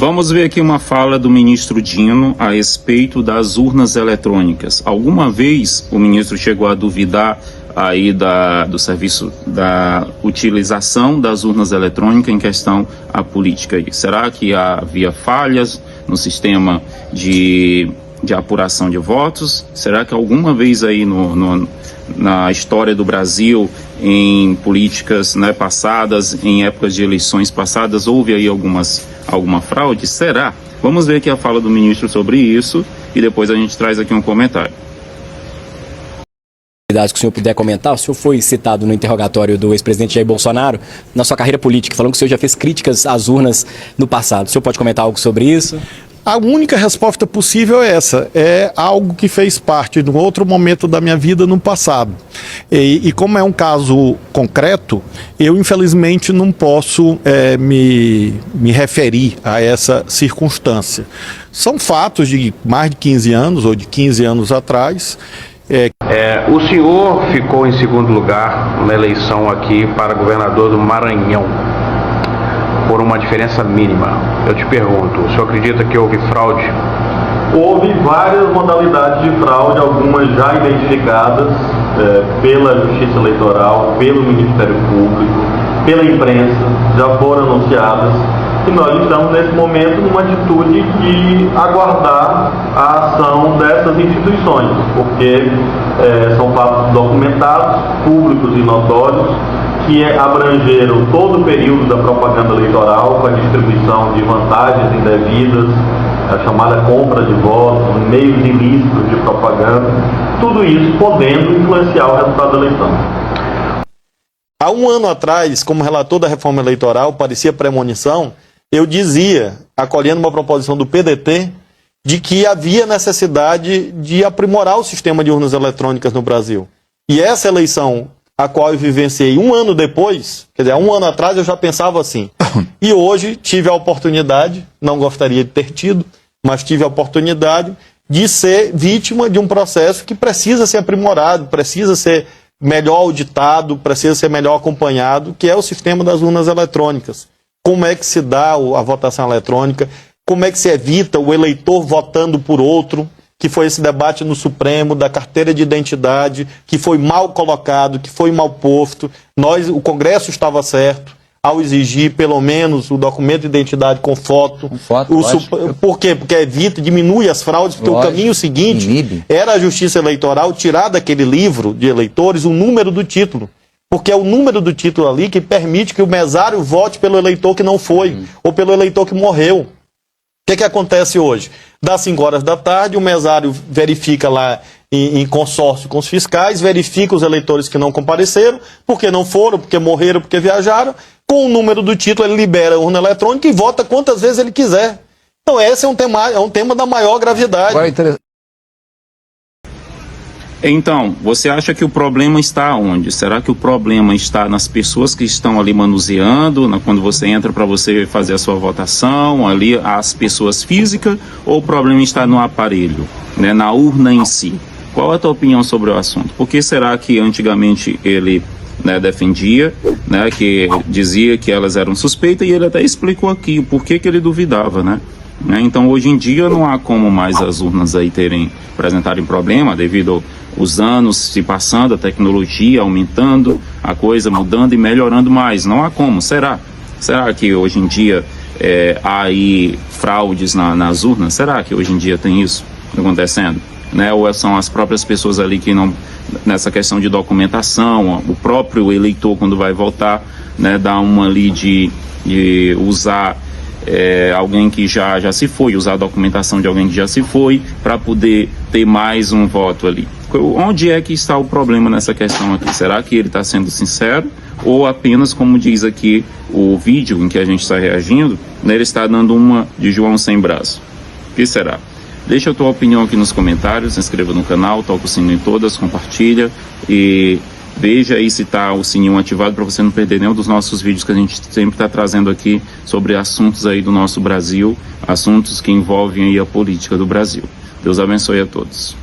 Vamos ver aqui uma fala do ministro Dino a respeito das urnas eletrônicas. Alguma vez o ministro chegou a duvidar aí do serviço da utilização das urnas eletrônicas em questão à política aí? Será que havia falhas no sistema de apuração de votos? Será que alguma vez aí na história do Brasil, em políticas, né, passadas, em épocas de eleições passadas, houve aí alguma fraude? Será? Vamos ver aqui a fala do ministro sobre isso e depois a gente traz aqui um comentário. Que o senhor puder comentar, o senhor foi citado no interrogatório do ex-presidente Jair Bolsonaro na sua carreira política, falando que o senhor já fez críticas às urnas no passado. O senhor pode comentar algo sobre isso? A única resposta possível é essa, é algo que fez parte de um outro momento da minha vida no passado. E como é um caso concreto, eu infelizmente não posso me referir a essa circunstância. São fatos de mais de 15 anos ou de 15 anos atrás. O senhor ficou em segundo lugar na eleição aqui para governador do Maranhão, por uma diferença mínima. Eu te pergunto, o senhor acredita que houve fraude? Houve várias modalidades de fraude, algumas já identificadas pela Justiça Eleitoral, pelo Ministério Público, pela imprensa, já foram anunciadas. E nós estamos nesse momento numa atitude de aguardar a ação dessas instituições, porque são fatos documentados, públicos e notórios, que abrangeram todo o período da propaganda eleitoral, com a distribuição de vantagens indevidas, a chamada compra de votos, meios ilícitos de propaganda, tudo isso podendo influenciar o resultado da eleição. Há um ano atrás, como relator da reforma eleitoral, parecia premonição, eu dizia, acolhendo uma proposição do PDT, de que havia necessidade de aprimorar o sistema de urnas eletrônicas no Brasil. E essa eleição, a qual eu vivenciei um ano depois, quer dizer, há um ano atrás eu já pensava assim. E hoje tive a oportunidade, não gostaria de ter tido, mas tive a oportunidade de ser vítima de um processo que precisa ser aprimorado, precisa ser melhor auditado, precisa ser melhor acompanhado, que é o sistema das urnas eletrônicas. Como é que se dá a votação eletrônica, como é que se evita o eleitor votando por outro, que foi esse debate no Supremo, da carteira de identidade, que foi mal colocado, que foi mal posto. O Congresso estava certo ao exigir, pelo menos, o documento de identidade com foto. Por quê? Porque evita, diminui as fraudes, porque lógico, o caminho seguinte era a Justiça Eleitoral tirar daquele livro de eleitores o número do título. Porque é o número do título ali que permite que o mesário vote pelo eleitor que não foi, ou pelo eleitor que morreu. O que acontece hoje? Das 5 horas da tarde, o mesário verifica lá em consórcio com os fiscais, verifica os eleitores que não compareceram, porque não foram, porque morreram, porque viajaram. Com o número do título, ele libera a urna eletrônica e vota quantas vezes ele quiser. Então esse é um tema da maior gravidade. Então, você acha que o problema está onde? Será que o problema está nas pessoas que estão ali manuseando, quando você entra para você fazer a sua votação, ali as pessoas físicas, ou o problema está no aparelho, né, na urna em si? Qual é a tua opinião sobre o assunto? Por que será que antigamente ele, né, defendia, né, que dizia que elas eram suspeitas, e ele até explicou aqui o porquê que ele duvidava, né? Então, hoje em dia, não há como mais as urnas aí apresentarem problema, devido os anos se passando, a tecnologia aumentando, a coisa mudando e melhorando mais. Não há como. Será que hoje em dia há aí fraudes nas urnas? Será que hoje em dia tem isso acontecendo? Né? Ou são as próprias pessoas ali que não, nessa questão de documentação, o próprio eleitor, quando vai votar, né, dá uma ali de usar alguém que já se foi, usar a documentação de alguém que já se foi, para poder ter mais um voto ali. Onde é que está o problema nessa questão aqui? Será que ele está sendo sincero, ou apenas, como diz aqui o vídeo em que a gente está reagindo, né, ele está dando uma de João sem braço? O que será? Deixa a tua opinião aqui nos comentários, se inscreva no canal, toca o sininho em todas, compartilha e veja aí se está o sininho ativado para você não perder nenhum dos nossos vídeos que a gente sempre está trazendo aqui sobre assuntos aí do nosso Brasil, assuntos que envolvem aí a política do Brasil. Deus abençoe a todos.